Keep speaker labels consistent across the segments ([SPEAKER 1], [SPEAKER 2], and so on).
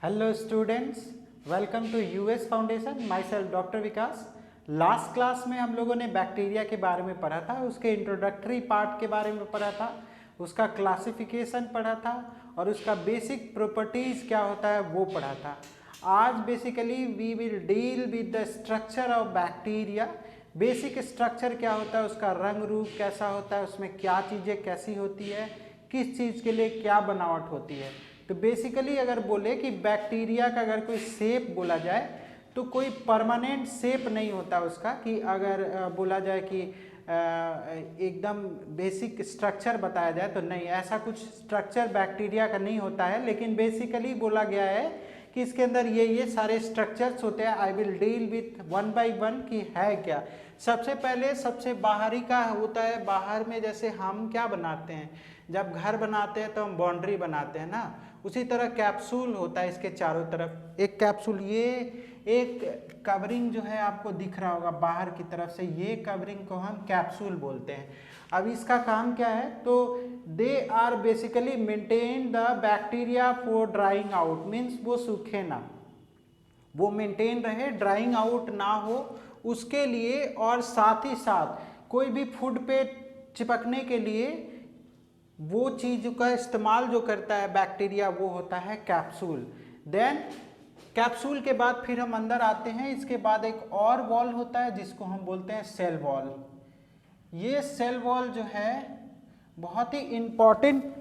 [SPEAKER 1] Hello students, welcome to US foundation. Myself doctor Vikas. Last class में हम लोगों ने बैक्टीरिया के बारे में पढ़ा था, उसके इंट्रोडक्टरी पार्ट के बारे में पढ़ा था, उसका क्लासिफिकेशन पढ़ा था और उसका बेसिक प्रॉपर्टीज़ क्या होता है वो पढ़ा था। आज basically we will deal with the structure of bacteria. Basic structure क्या होता है, उसका रंग रूप कैसा होता है, उसमें क्या चीज़ें कैसी होती है, किस चीज़ के लिए क्या बनावट होती है। तो बेसिकली अगर बोले कि बैक्टीरिया का अगर कोई शेप बोला जाए तो कोई परमानेंट शेप नहीं होता उसका, कि अगर बोला जाए कि एकदम बेसिक स्ट्रक्चर बताया जाए तो नहीं, ऐसा कुछ स्ट्रक्चर बैक्टीरिया का नहीं होता है। लेकिन बेसिकली बोला गया है कि इसके अंदर ये सारे स्ट्रक्चर्स होते हैं। I will deal with one by one कि है क्या। सबसे पहले सबसे बाहरी का होता है। बाहर में जैसे हम क्या बनाते हैं, जब घर बनाते हैं तो हम बाउंड्री बनाते हैं ना, उसी तरह कैप्सूल होता है इसके चारों तरफ। एक कैप्सूल, ये एक कवरिंग जो है आपको दिख रहा होगा बाहर की तरफ से, ये कवरिंग को हम कैप्सूल बोलते हैं। अब इसका काम क्या है, तो they are basically maintain the bacteria for drying out, means वो सूखे ना, वो मेंटेन रहे, ड्राइंग आउट ना हो उसके लिए। और साथ ही साथ कोई भी फूड पे चिपकने के लिए वो चीज का इस्तेमाल जो करता है बैक्टीरिया वो होता है कैप्सूल। देन कैप्सूल के बाद फिर हम अंदर आते हैं। इसके बाद एक और वॉल होता है जिसको हम बोलते हैं सेल वॉल। ये सेल वॉल जो है बहुत ही इम्पॉर्टेंट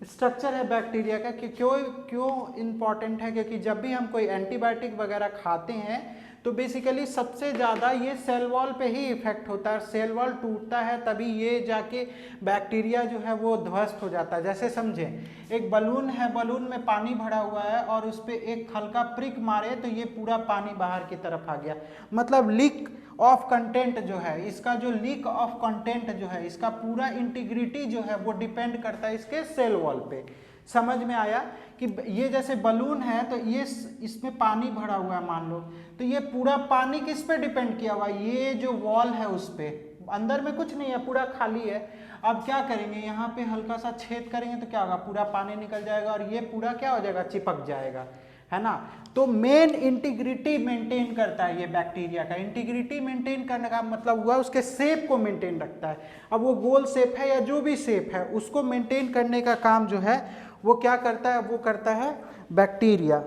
[SPEAKER 1] स्ट्रक्चर है बैक्टीरिया का। कि क्यों इम्पॉर्टेंट है, क्योंकि जब भी हम कोई एंटीबायोटिक वगैरह खाते हैं तो बेसिकली सबसे ज़्यादा ये सेल वॉल पे ही इफेक्ट होता है। सेल वॉल टूटता है तभी ये जाके बैक्टीरिया जो है वो ध्वस्त हो जाता है। जैसे समझें, एक बलून है, बलून में पानी भरा हुआ है और उस पर एक हल्का प्रिक मारे तो ये पूरा पानी बाहर की तरफ आ गया, मतलब लीक ऑफ कंटेंट जो है, इसका जो लीक ऑफ कंटेंट जो है, इसका पूरा इंटीग्रिटी जो है वो डिपेंड करता है इसके सेल वॉल पे। समझ में आया कि ये जैसे बलून है तो ये इसमें पानी भरा हुआ है मान लो, तो ये पूरा पानी किस पे डिपेंड किया हुआ है, ये जो वॉल है उस पे। अंदर में कुछ नहीं है, पूरा खाली है। अब क्या करेंगे, यहाँ पे हल्का सा छेद करेंगे तो क्या होगा, पूरा पानी निकल जाएगा और ये पूरा क्या हो जाएगा, चिपक जाएगा, है ना। तो मेन इंटीग्रिटी मेंटेन करता है ये बैक्टीरिया का। इंटीग्रिटी मेंटेन करने का मतलब हुआ उसके शेप को मेंटेन रखता है। अब वो गोल शेप है या जो भी शेप है उसको मेंटेन करने का काम जो है वो क्या करता है, वो करता है बैक्टीरिया।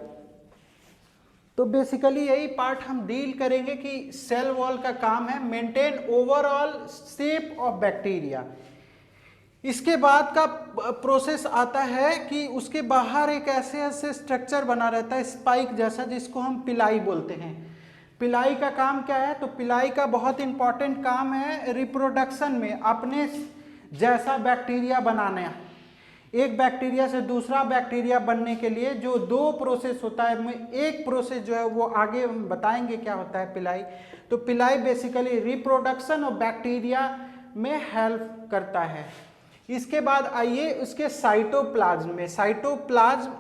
[SPEAKER 1] तो बेसिकली यही पार्ट हम डील करेंगे कि सेल वॉल का काम है maintain overall shape of bacteria. इसके बाद का प्रोसेस आता है कि उसके बाहर एक ऐसे स्ट्रक्चर बना रहता है स्पाइक जैसा, जिसको हम पिलाई बोलते हैं। पिलाई का काम क्या है, तो पिलाई का बहुत इंपॉर्टेंट काम है रिप्रोडक्शन में अपने जैसा बैक्टीरिया बनाना। एक बैक्टीरिया से दूसरा बैक्टीरिया बनने के लिए जो दो प्रोसेस होता है, एक प्रोसेस जो है वो आगे हम बताएंगे क्या होता है पिलाई। तो पिलाई बेसिकली रिप्रोडक्शन ऑफ बैक्टीरिया में हेल्प करता है। इसके बाद आइए उसके साइटोप्लाज्म में। साइटोप्लाज्म,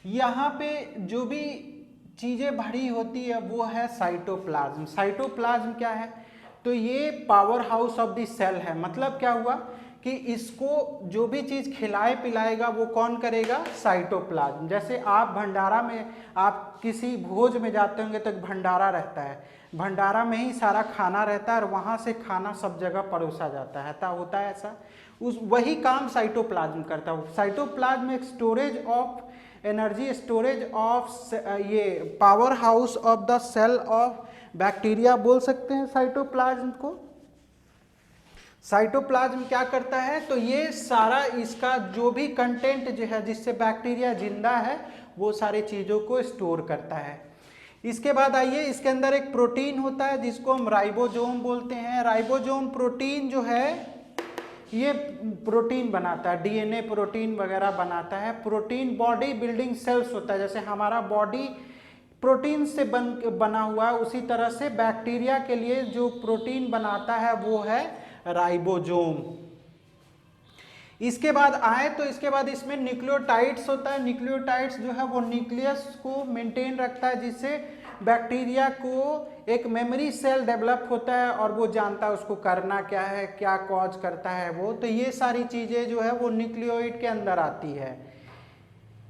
[SPEAKER 1] यहाँ पे जो भी चीजें भरी होती है वो है साइटोप्लाज्म। साइटोप्लाज्म क्या है, तो ये powerhouse of the cell है। मतलब क्या हुआ कि इसको जो भी चीज खिलाए पिलाएगा वो कौन करेगा, साइटोप्लाज्म। जैसे आप भंडारा में, आप किसी भोज में जाते होंगे तो एक भंडारा रहता है, भंडारा में ही सारा खाना रहता है और वहां से खाना सब जगह परोसा जाता है, होता है ऐसा। उस वही काम साइटोप्लाज्म करता है। साइटोप्लाज्म एक storage of energy, storage of ये powerhouse of the cell of bacteria बोल सकते हैं साइटोप्लाज्म को। साइटोप्लाज्म क्या करता है, तो ये सारा इसका जो भी कंटेंट जो है जिससे बैक्टीरिया जिंदा है वो सारी चीजों को स्टोर करता है। इसके बाद आइए, इसके अंदर एक प्रोटीन होता है जिसको हम राइबोसोम बोलते हैं। राइबोसोम प्रोटीन जो है ये प्रोटीन बनाता है, डीएनए प्रोटीन वगैरह बनाता है। प्रोटीन बॉडी बिल्डिंग सेल्स होता है, जैसे हमारा बॉडी प्रोटीन से बना हुआ है, उसी तरह से बैक्टीरिया के लिए जो प्रोटीन बनाता है वो है राइबोसोम। इसके बाद आए तो इसके बाद इसमें न्यूक्लियोटाइड्स होता है। न्यूक्लियोटाइड्स जो है वो न्यूक्लियस को मेंटेन रखता है, जिससे बैक्टीरिया को एक मेमोरी सेल डेवलप होता है और वो जानता है उसको करना क्या है, क्या कॉज करता है वो। तो ये सारी चीजें जो है वो न्यूक्लियोइड के अंदर आती है।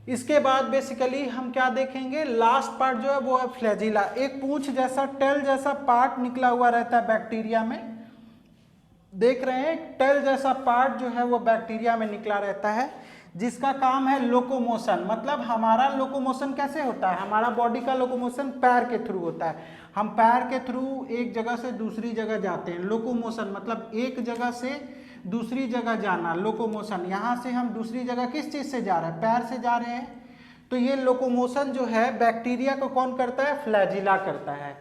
[SPEAKER 1] इसके बाद बेसिकली हम क्या देखेंगे, लास्ट पार्ट जो है वो है फ्लैजिला। एक पूंछ जैसा टेल जैसा पार्ट निकला हुआ रहता है बैक्टीरिया में, देख रहे हैं टेल जैसा पार्ट जो है वो बैक्टीरिया में निकला रहता है, जिसका काम है लोकोमोशन। मतलब हमारा लोकोमोशन कैसे होता है, हमारा बॉडी का लोकोमोशन पैर के थ्रू होता है। हम पैर के थ्रू एक जगह से दूसरी जगह जाते हैं। लोकोमोशन मतलब एक जगह से दूसरी जगह जाना, लोकोमोशन। यहाँ से हम दूसरी जगह किस चीज़ से जा रहे हैं, पैर से जा रहे हैं। तो ये लोकोमोशन जो है बैक्टीरिया को कौन करता है, फ्लैजिला करता है।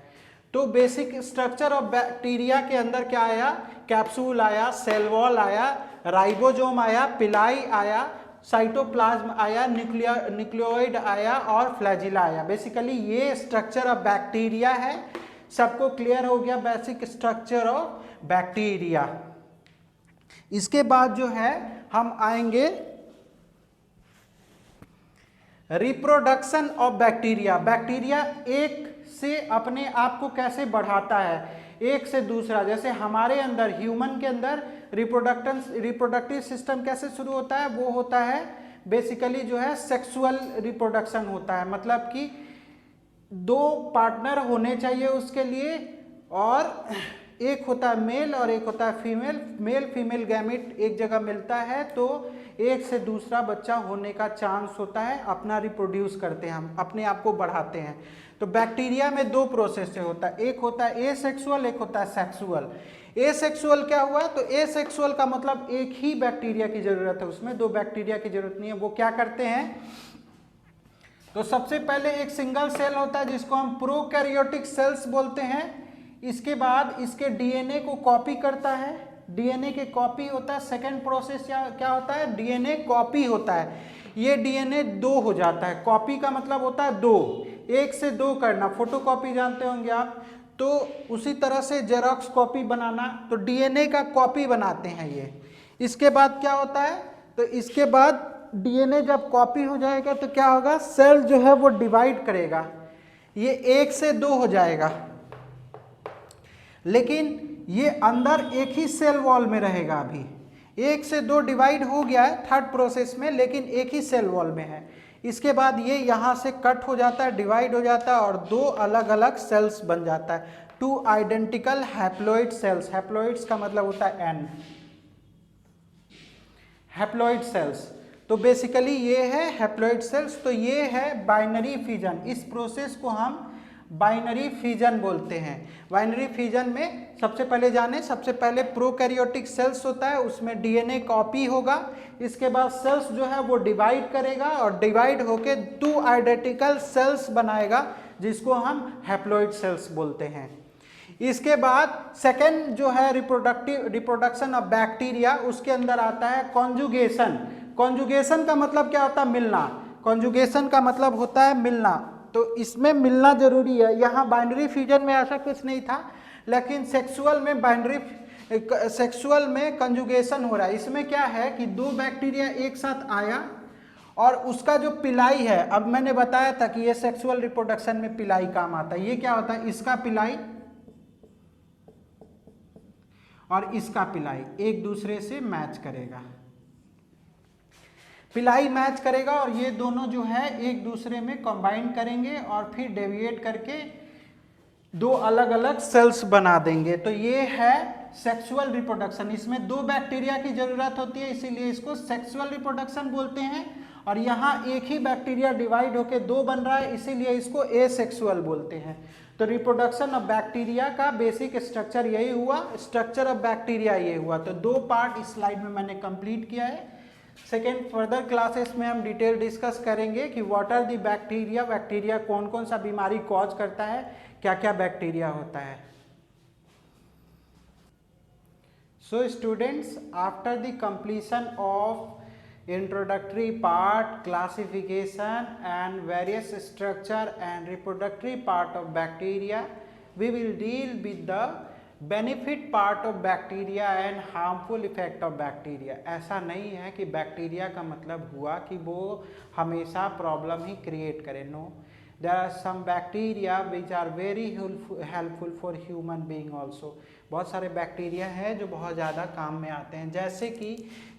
[SPEAKER 1] तो बेसिक स्ट्रक्चर ऑफ बैक्टीरिया के अंदर क्या आया, कैप्सूल आया, सेल वॉल आया, राइबोसोम आया, पिलाई आया, साइटोप्लाज्म आया, न्यूक्लियोइड आया और फ्लैजिला आया। बेसिकली ये स्ट्रक्चर ऑफ बैक्टीरिया है। सबको क्लियर हो गया बेसिक स्ट्रक्चर ऑफ बैक्टीरिया। इसके बाद जो है हम आएंगे रिप्रोडक्शन ऑफ बैक्टीरिया। बैक्टीरिया एक से अपने आप को कैसे बढ़ाता है, एक से दूसरा। जैसे हमारे अंदर, ह्यूमन के अंदर रिप्रोडक्टिव सिस्टम कैसे शुरू होता है, वो होता है बेसिकली जो है सेक्सुअल रिप्रोडक्शन होता है। मतलब कि दो पार्टनर होने चाहिए उसके लिए, और एक होता है मेल और एक होता है फीमेल। मेल फीमेल गैमेट एक जगह मिलता है तो एक से दूसरा बच्चा होने का चांस होता है, अपना रिप्रोड्यूस करते हैं, हम अपने आप को बढ़ाते हैं। तो बैक्टीरिया में दो प्रोसेस से होता है, एक होता है एसेक्सुअल, एक होता है सेक्सुअल। एसेक्सुअल क्या हुआ, तो एसेक्सुअल का मतलब एक ही बैक्टीरिया की जरूरत है, उसमें दो बैक्टीरिया की जरूरत नहीं है। वो क्या करते हैं, तो सबसे पहले एक सिंगल सेल होता है जिसको हम प्रोकैरियोटिक सेल्स बोलते हैं। इसके बाद इसके डीएनए को कॉपी करता है, डीएनए के कॉपी होता है। सेकेंड प्रोसेस क्या होता है, डीएनए कॉपी होता है। ये डीएनए दो हो जाता है, कॉपी का मतलब होता है दो, एक से दो करना, फोटोकॉपी जानते होंगे आप। तो उसी तरह से जेरॉक्स कॉपी बनाना, तो डीएनए का कॉपी बनाते हैं ये। इसके बाद क्या होता है, तो इसके बाद डीएनए जब कॉपी हो जाएगा तो क्या होगा, सेल जो है वो डिवाइड करेगा, ये एक से दो हो जाएगा। लेकिन ये अंदर एक ही सेल वॉल में रहेगा। अभी एक से दो डिवाइड हो गया है थर्ड प्रोसेस में, लेकिन एक ही सेल वॉल में है। इसके बाद ये यहाँ से कट हो जाता है, डिवाइड हो जाता है और दो अलग अलग सेल्स बन जाता है, two identical haploid cells. Haploids का मतलब होता है एन, हैप्लॉइड सेल्स। तो बेसिकली ये है हैप्लॉइड सेल्स। तो ये है बाइनरी फिजन। इस प्रोसेस को हम बाइनरी फिजन बोलते हैं। बाइनरी फिजन में सबसे पहले जाने, सबसे पहले प्रोकैरियोटिक सेल्स होता है, उसमें डीएनए कॉपी होगा। इसके बाद सेल्स जो है वो डिवाइड करेगा और डिवाइड होके टू आइडेंटिकल सेल्स बनाएगा, जिसको हम हैप्लॉइड सेल्स बोलते हैं। इसके बाद सेकेंड जो है रिप्रोडक्शन ऑफ बैक्टीरिया, उसके अंदर आता है कॉन्जुगेशन। कॉन्जुगेशन का मतलब क्या होता है, मिलना। कॉन्जुगेशन का मतलब होता है मिलना, तो इसमें मिलना जरूरी है। यहाँ बाइनरी फ्यूजन में ऐसा कुछ नहीं था, लेकिन सेक्सुअल में कंजुगेशन हो रहा है। इसमें क्या है कि दो बैक्टीरिया एक साथ आया और उसका जो पिलाई है, अब मैंने बताया था कि ये सेक्सुअल रिप्रोडक्शन में पिलाई काम आता है। ये क्या होता है, इसका पिलाई और इसका पिलाई एक दूसरे से मैच करेगा, पिलाई मैच करेगा और ये दोनों जो है एक दूसरे में कंबाइन करेंगे और फिर डेविएट करके दो अलग अलग सेल्स बना देंगे। तो ये है सेक्सुअल रिप्रोडक्शन। इसमें दो बैक्टीरिया की जरूरत होती है, इसीलिए इसको सेक्सुअल रिप्रोडक्शन बोलते हैं। और यहाँ एक ही बैक्टीरिया डिवाइड होके दो बन रहा है, इसीलिए इसको एसेक्सुअल बोलते हैं। तो रिप्रोडक्शन ऑफ बैक्टीरिया का बेसिक स्ट्रक्चर यही हुआ, स्ट्रक्चर ऑफ बैक्टीरिया ये हुआ। तो दो पार्ट इस स्लाइड में मैंने कंप्लीट किया है। सेकेंड फर्दर क्लासेस में हम डिटेल डिस्कस करेंगे कि what are the bacteria, bacteria कौन कौन सा बीमारी कॉज करता है, क्या क्या बैक्टीरिया होता है। So students, after the completion of introductory part, classification and various structure and reproductory part of bacteria, we will deal with the benefit part of bacteria and harmful effect of bacteria. ऐसा नहीं है कि bacteria का मतलब हुआ कि वो हमेशा प्रॉब्लम ही क्रिएट करे। No, there are some bacteria which are very helpful for human being also. बहुत सारे बैक्टीरिया हैं जो बहुत ज़्यादा काम में आते हैं, जैसे कि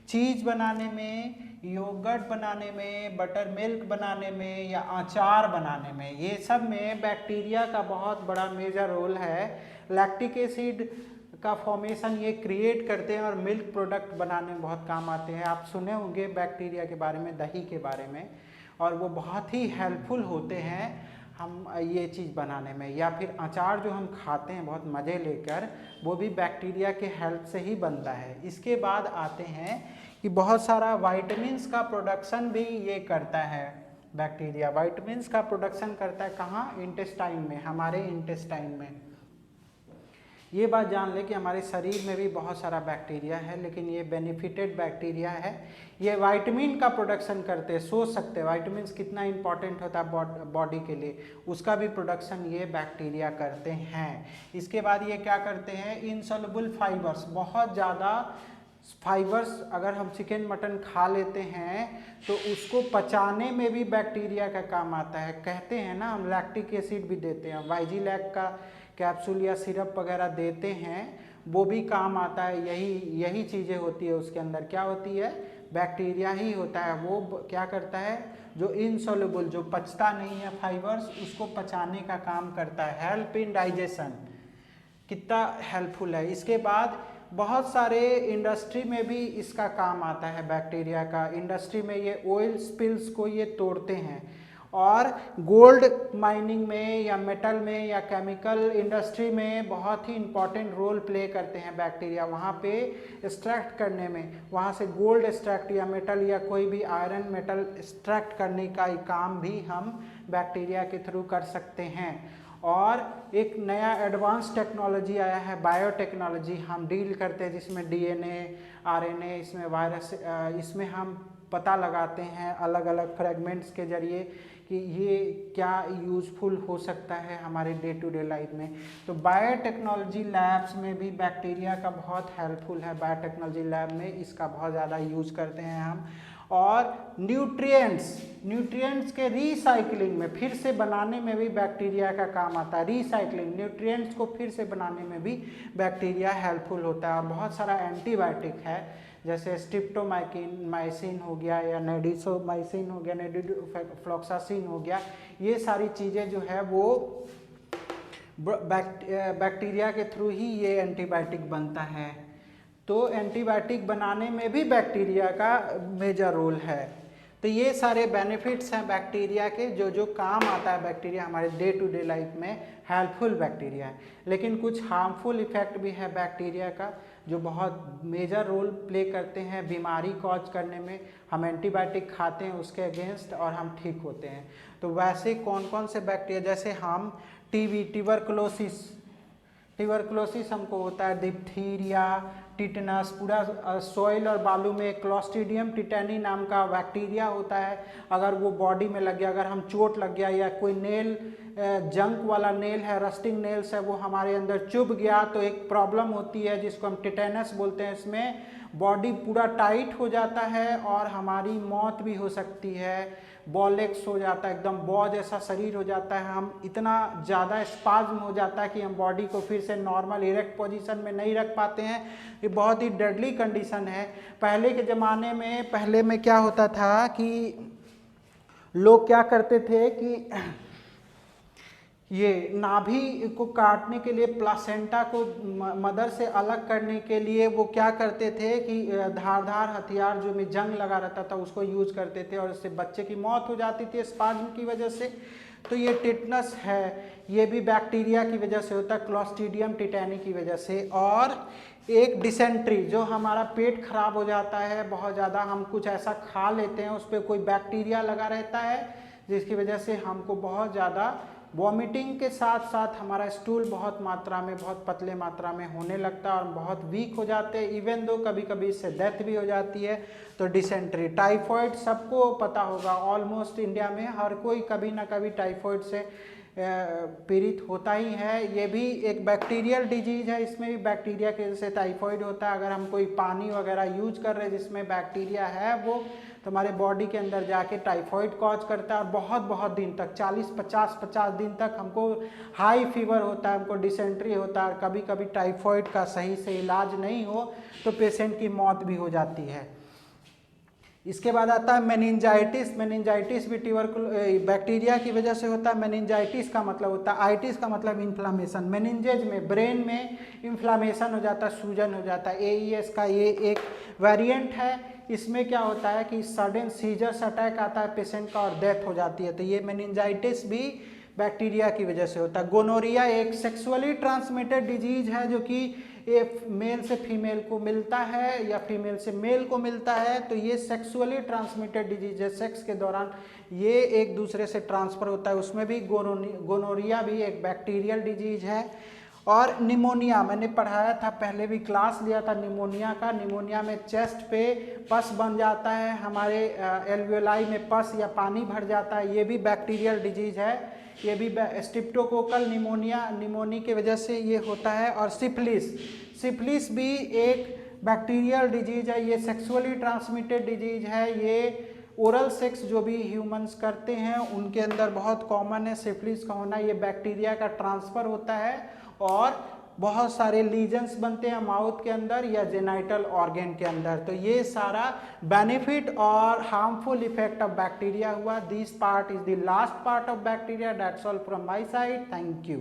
[SPEAKER 1] चीज़ बनाने में योगर्ट बनाने में, बटर मिल्क बनाने में या अचार बनाने में, ये सब में बैक्टीरिया का बहुत बड़ा मेजर रोल है। लैक्टिक एसिड का फॉर्मेशन ये क्रिएट करते हैं और मिल्क प्रोडक्ट बनाने में बहुत काम आते हैं। आप सुने होंगे बैक्टीरिया के बारे में, दही के बारे में, और वो बहुत ही हेल्पफुल होते हैं हम ये चीज़ बनाने में। या फिर अचार जो हम खाते हैं बहुत मज़े लेकर, वो भी बैक्टीरिया के हेल्प से ही बनता है। इसके बाद आते हैं कि बहुत सारा वाइटामिन्स का प्रोडक्शन भी ये करता है बैक्टीरिया। वाइटामिन्स का प्रोडक्शन करता है कहाँ? इंटेस्टाइन में, हमारे इंटेस्टाइन में। ये बात जान ले कि हमारे शरीर में भी बहुत सारा बैक्टीरिया है, लेकिन ये बेनिफिटेड बैक्टीरिया है। ये विटामिन का प्रोडक्शन करते हैं। सोच सकते हैं विटामिन कितना इंपॉर्टेंट होता है बॉडी के लिए, उसका भी प्रोडक्शन ये बैक्टीरिया करते हैं। इसके बाद ये क्या करते हैं? इनसॉल्युबल फाइबर्स, बहुत ज़्यादा फाइबर्स अगर हम चिकन मटन खा लेते हैं तो उसको पचाने में भी बैक्टीरिया का काम आता है। कहते हैं ना, हम लैक्टिक एसिड भी देते हैं, वाइजीलैक का कैप्सूल या सिरप वगैरह देते हैं, वो भी काम आता है। यही चीज़ें होती है उसके अंदर। क्या होती है? बैक्टीरिया ही होता है। वो क्या करता है? जो इनसॉल्युबल, जो पचता नहीं है फाइबर्स, उसको पचाने का काम करता है। हेल्प इन डाइजेशन, कितना हेल्पफुल है। इसके बाद बहुत सारे इंडस्ट्री में भी इसका काम आता है बैक्टीरिया का। इंडस्ट्री में ये ऑयल स्पिल्स को ये तोड़ते हैं, और गोल्ड माइनिंग में या मेटल में या केमिकल इंडस्ट्री में बहुत ही इम्पॉर्टेंट रोल प्ले करते हैं बैक्टीरिया। वहाँ पे एक्सट्रैक्ट करने में, वहाँ से गोल्ड एक्सट्रैक्ट या मेटल या कोई भी आयरन मेटल एक्सट्रैक्ट करने का काम भी हम बैक्टीरिया के थ्रू कर सकते हैं। और एक नया एडवांस टेक्नोलॉजी आया है, बायोटेक्नोलॉजी, हम डील करते हैं जिसमें डीएनए, आरएनए, इसमें वायरस, इसमें हम पता लगाते हैं अलग अलग फ्रेगमेंट्स के जरिए कि ये क्या यूज़फुल हो सकता है हमारे डे टू डे लाइफ में। तो बायोटेक्नोलॉजी लैब्स में भी बैक्टीरिया का बहुत हेल्पफुल है। बायोटेक्नोलॉजी लैब में इसका बहुत ज़्यादा यूज़ करते हैं हम। और न्यूट्रिएंट्स के रिसाइकलिंग में, फिर से बनाने में भी बैक्टीरिया का काम आता है। रिसाइकलिंग, न्यूट्रिएंट्स को फिर से बनाने में भी बैक्टीरिया हेल्पफुल होता है। और बहुत सारा एंटीबायोटिक है, जैसे स्ट्रिप्टोमाइसिन हो गया या नेडिसोमाइसिन हो गया, नेडिफ्लॉक्सासिन हो गया। ये सारी चीज़ें जो है वो बैक्टीरिया के थ्रू ही ये एंटीबायोटिक बनता है। तो एंटीबायोटिक बनाने में भी बैक्टीरिया का मेजर रोल है। तो ये सारे बेनिफिट्स हैं बैक्टीरिया के, जो काम आता है बैक्टीरिया हमारे डे टू डे लाइफ में, हेल्पफुल बैक्टीरिया है। लेकिन कुछ हार्मफुल इफेक्ट भी है बैक्टीरिया का, जो बहुत मेजर रोल प्ले करते हैं बीमारी कॉज करने में। हम एंटीबायोटिक खाते हैं उसके अगेंस्ट और हम ठीक होते हैं। तो वैसे कौन कौन से बैक्टीरिया, जैसे हम टीबी, ट्यूबरकुलोसिस हमको होता है, डिप्थीरिया, टिटनस, पूरा सॉइल और बालू में क्लॉस्ट्रीडियम टिटेनी नाम का बैक्टीरिया होता है। अगर वो बॉडी में लग गया, अगर हम चोट लग गया या कोई नेल, जंक वाला नेल है, रस्टिंग नेल्स है, वो हमारे अंदर चुभ गया तो एक प्रॉब्लम होती है जिसको हम टिटेनस बोलते हैं। इसमें बॉडी पूरा टाइट हो जाता है और हमारी मौत भी हो सकती है। बॉलेक्स हो जाता है, एकदम बॉ जैसा शरीर हो जाता है। हम इतना ज़्यादा स्पाज्म हो जाता है कि हम बॉडी को फिर से नॉर्मल इरेक्ट पोजीशन में नहीं रख पाते हैं। ये बहुत ही डेडली कंडीशन है। पहले के ज़माने में, पहले में क्या होता था कि लोग क्या करते थे कि ये नाभि को काटने के लिए, प्लासेंटा को मदर से अलग करने के लिए वो क्या करते थे कि धारदार हथियार जो में जंग लगा रहता था उसको यूज करते थे, और इससे बच्चे की मौत हो जाती थी स्पाज्म की वजह से। तो ये टिटनस है, ये भी बैक्टीरिया की वजह से होता है, क्लॉस्ट्रीडियम टिटेनी की वजह से। और एक डिसेंट्री, जो हमारा पेट खराब हो जाता है बहुत ज़्यादा, हम कुछ ऐसा खा लेते हैं उस पर कोई बैक्टीरिया लगा रहता है, जिसकी वजह से हमको बहुत ज़्यादा वॉमिटिंग के साथ साथ हमारा स्टूल बहुत मात्रा में, बहुत पतले मात्रा में होने लगता है और बहुत वीक हो जाते हैं। इवन दो कभी कभी इससे डेथ भी हो जाती है। तो डिसेंट्री, टाइफॉइड सबको पता होगा, ऑलमोस्ट इंडिया में हर कोई कभी ना कभी टाइफॉइड से पीड़ित होता ही है। ये भी एक बैक्टीरियल डिजीज है, इसमें भी बैक्टीरिया की वजह से टाइफॉइड होता है। अगर हम कोई पानी वगैरह यूज कर रहे हैं जिसमें बैक्टीरिया है, वो तो हमारे बॉडी के अंदर जाके टाइफॉइड कॉज करता है। और बहुत दिन तक, 40-50 दिन तक हमको हाई फीवर होता है, हमको डिसेंट्री होता है। कभी कभी टाइफॉइड का सही से इलाज नहीं हो तो पेशेंट की मौत भी हो जाती है। इसके बाद आता है मेनिंजाइटिस। मेनिंजाइटिस भी बैक्टीरिया की वजह से होता है। मेनिंजाइटिस का मतलब होता है, आइटिस का मतलब इन्फ्लामेशन। मेनिंजेज में ब्रेन में इन्फ्लामेशन हो जाता है, सूजन हो जाता है। एईएस का ये एक वेरिएंट है। इसमें क्या होता है कि सडन सीजर्स अटैक आता है पेशेंट का और डेथ हो जाती है। तो ये मेनिंजाइटिस भी बैक्टीरिया की वजह से होता है। गोनोरिया एक सेक्सुअली ट्रांसमिटेड डिजीज है जो कि ये मेल से फीमेल को मिलता है या फीमेल से मेल को मिलता है। तो ये सेक्सुअली ट्रांसमिटेड डिजीज है, सेक्स के दौरान ये एक दूसरे से ट्रांसफर होता है। उसमें भी गोनोरिया भी एक बैक्टीरियल डिजीज है। और निमोनिया मैंने पढ़ाया था, पहले भी क्लास लिया था निमोनिया का। निमोनिया में चेस्ट पे पस बन जाता है, हमारे एल्वियोलाई में पस या पानी भर जाता है, ये भी बैक्टीरियल डिजीज है। ये भी स्ट्रेप्टोकोकल निमोनी की वजह से ये होता है। और सिफिलिस भी एक बैक्टीरियल डिजीज है, ये सेक्सुअली ट्रांसमिटेड डिजीज है। ये ओरल सेक्स जो भी ह्यूमंस करते हैं उनके अंदर बहुत कॉमन है सिफिलिस का होना। ये बैक्टीरिया का ट्रांसफ़र होता है और बहुत सारे लीजन्स बनते हैं माउथ के अंदर या जेनाइटल ऑर्गन के अंदर। तो ये सारा बेनिफिट और हार्मफुल इफेक्ट ऑफ बैक्टीरिया हुआ। This part is the last part of bacteria. That's all from my side. Thank you.